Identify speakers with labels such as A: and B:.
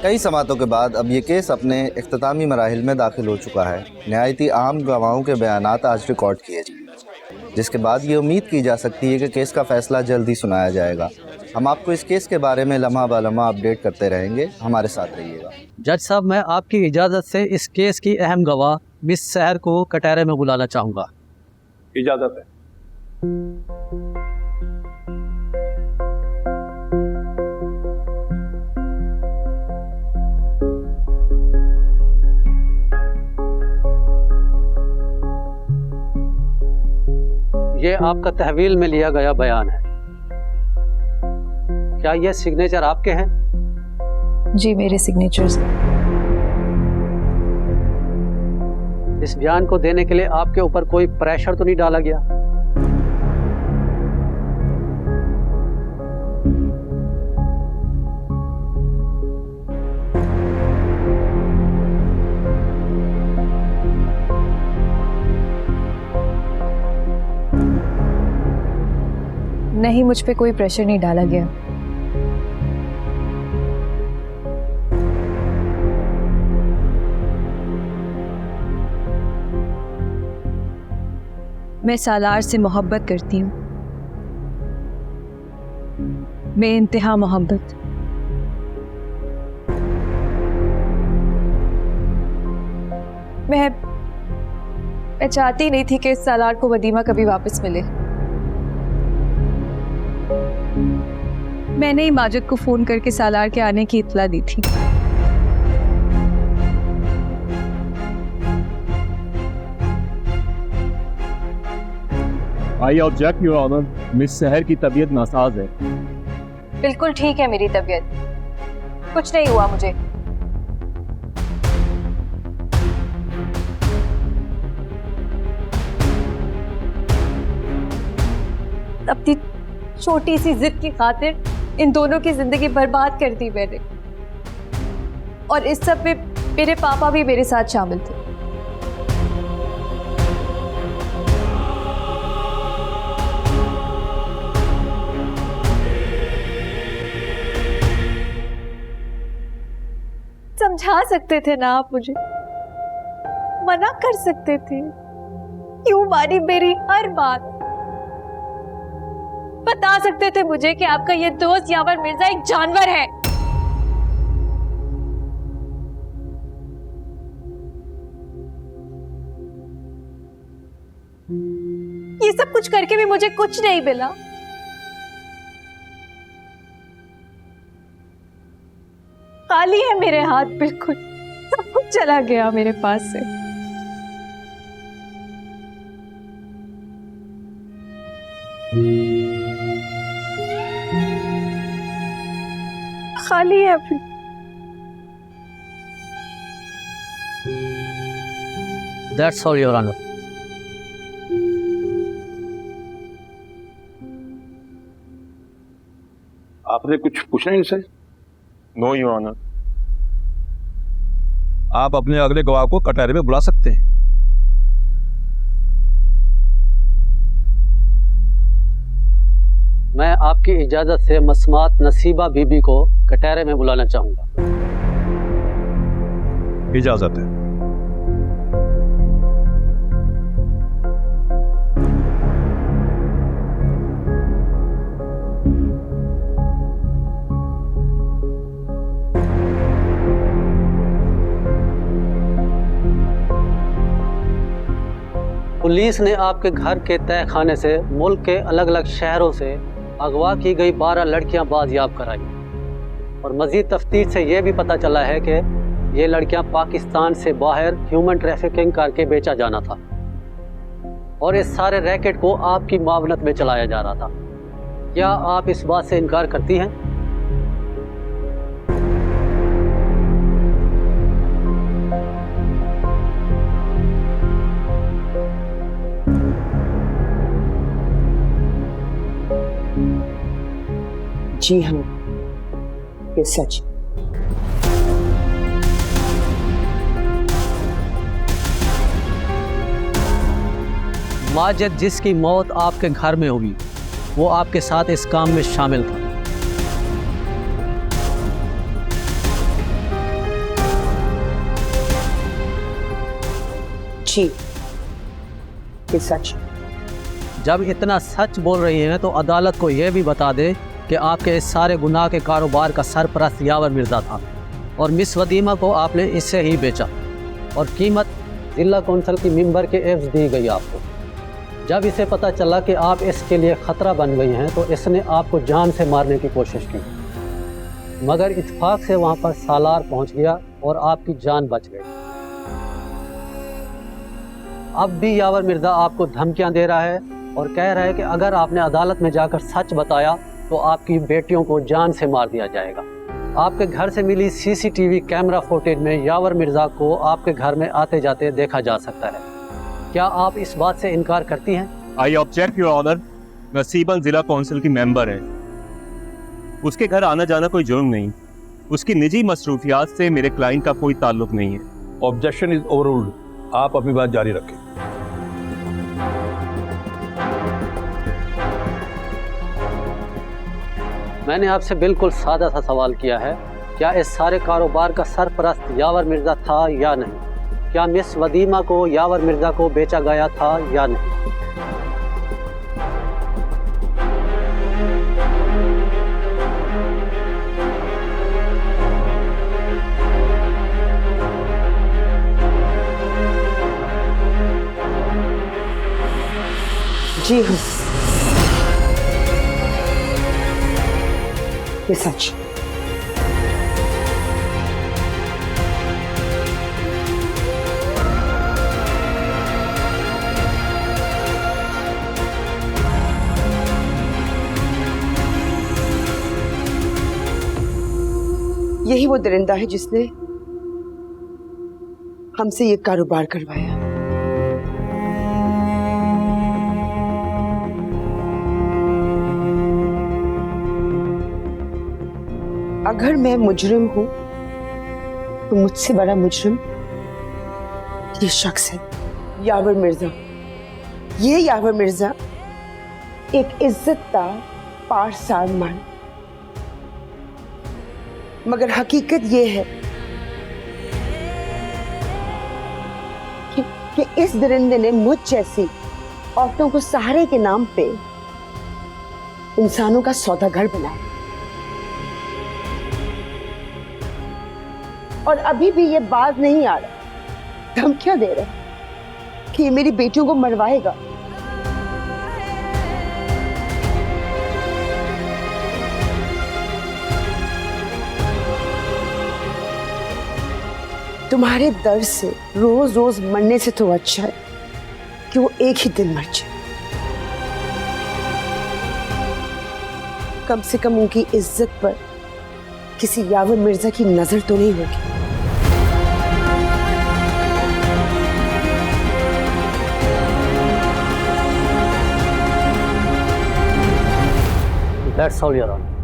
A: कई समातों के बाद अब ये केस अपने इख्तितामी मराहिल में दाखिल हो चुका है। नहायती आम गवाहों के बयानात आज रिकॉर्ड किए जाएंगे, जिसके बाद ये उम्मीद की जा सकती है कि केस का फैसला जल्द ही सुनाया जाएगा। हम आपको इस केस के बारे में लम्हा ब लम्हा अपडेट करते रहेंगे, हमारे साथ रहिएगा।
B: जज साहब, मैं आपकी इजाज़त से इस केस की अहम गवाह मिस सहर को कटहरे में बुलाना चाहूँगा।
C: इजाज़त है।
B: ये आपका तहवील में लिया गया बयान है। क्या ये सिग्नेचर आपके हैं?
D: जी, मेरे सिग्नेचर्स।
B: इस बयान को देने के लिए आपके ऊपर कोई प्रेशर तो नहीं डाला गया?
D: नहीं, मुझ पे कोई प्रेशर नहीं डाला गया। मैं सालार से मोहब्बत करती हूँ, बेइंतहा मोहब्बत। मैं चाहती नहीं थी कि सालार को वदीमा कभी वापस मिले। मैंने ही माजिद को फोन करके सालार के आने की इत्तला दी थी।
C: I object your honour, miss Sahar की तबीयत नासाज है।
D: बिल्कुल ठीक है मेरी तबीयत, कुछ नहीं हुआ मुझे। अपनी छोटी सी जिद की खातिर इन दोनों की जिंदगी बर्बाद कर दी मैंने, और इस सब में मेरे पापा भी मेरे साथ शामिल थे। समझा सकते थे ना आप मुझे, मना कर सकते थे। क्यों मानी मेरी हर बात? बता सकते थे मुझे कि आपका ये दोस्त यावर मिर्जा एक जानवर है। ये सब कुछ करके भी मुझे कुछ नहीं मिला। खाली है मेरे हाथ, बिल्कुल सब कुछ चला गया मेरे पास से। खाली है अभी।
B: That's all, Your Honor.
C: आपने कुछ पूछा इनसे?
E: No your honour. आप अपने अगले गवाह को कटहरे में बुला सकते हैं।
B: मैं आपकी इजाजत से मसमात नसीबा बीबी को कटहरे में बुलाना चाहूंगा।
E: इजाजत है।
B: पुलिस ने आपके घर के तहखाने से मुल्क के अलग अलग शहरों से अगवा की गई 12 लड़कियां बाजियाब कराई, और मजीद तफ्तीश से यह भी पता चला है कि ये लड़कियां पाकिस्तान से बाहर ह्यूमन ट्रैफिकिंग करके बेचा जाना था, और इस सारे रैकेट को आपकी मावनत में चलाया जा रहा था। क्या आप इस बात से इनकार करती हैं?
F: जी हाँ, ये सच।
B: माजिद जिसकी मौत आपके घर में हुई, वो आपके साथ इस काम में शामिल था।
F: जी, ये सच है।
B: जब इतना सच बोल रही हैं तो अदालत को यह भी बता दे कि आपके इस सारे गुनाह के कारोबार का सरपरस्त यावर मिर्ज़ा था और मिस वदीमा को आपने इससे ही बेचा और कीमत जिला कौंसिल की मेंबर के एवज दी गई आपको। जब इसे पता चला कि आप इसके लिए ख़तरा बन गई हैं तो इसने आपको जान से मारने की कोशिश की, मगर इत्तेफाक से वहाँ पर सालार पहुँच गया और आपकी जान बच गई। अब भी यावर मिर्ज़ा आपको धमकियाँ दे रहा है और कह रहा है कि अगर आपने अदालत में जाकर सच बताया तो आपकी बेटियों को जान से मार दिया जाएगा। आपके घर से मिली सीसीटीवी कैमरा फुटेज में यावर मिर्ज़ा को आपके घर में आते जाते देखा जा सकता है। क्या आप इस बात से इनकार करती हैं?
C: I object your honour. Nasiban जिला काउंसिल की मेंबर है, उसके घर आना जाना कोई जुर्म नहीं, उसकी निजी मसरूफियात से मेरे क्लाइंट का कोई ताल्लुक नहीं है।
E: Objection is overruled. आप अपनी बात जारी रखें।
B: मैंने आपसे बिल्कुल सादा सा सवाल किया है, क्या इस सारे कारोबार का सरपरस्त यावर मिर्ज़ा था या नहीं? क्या मिस वदीमा को यावर मिर्ज़ा को बेचा गया था या नहीं?
F: जी हाँ, ये सच। यही वो दरिंदा है जिसने हमसे ये कारोबार करवाया। अगर मैं मुजरिम हूं तो मुझसे बड़ा मुजरिम ये शख्स है, यावर मिर्जा। ये यावर मिर्जा एक इज्जतदार पारसाल मर्द, मगर हकीकत ये है कि इस दरिंदे ने मुझ जैसी औरतों को सहारे के नाम पे इंसानों का सौदागर बनाया और अभी भी ये बाज नहीं आ रहा, धमकियां दे रहा है कि ये मेरी बेटियों को मरवाएगा। तुम्हारे दर्द से रोज रोज मरने से तो अच्छा है कि वो एक ही दिन मर जाए। कम से कम उनकी इज्जत पर किसी यावर मिर्जा की नजर तो नहीं होगी।
B: That's all, Your Honor.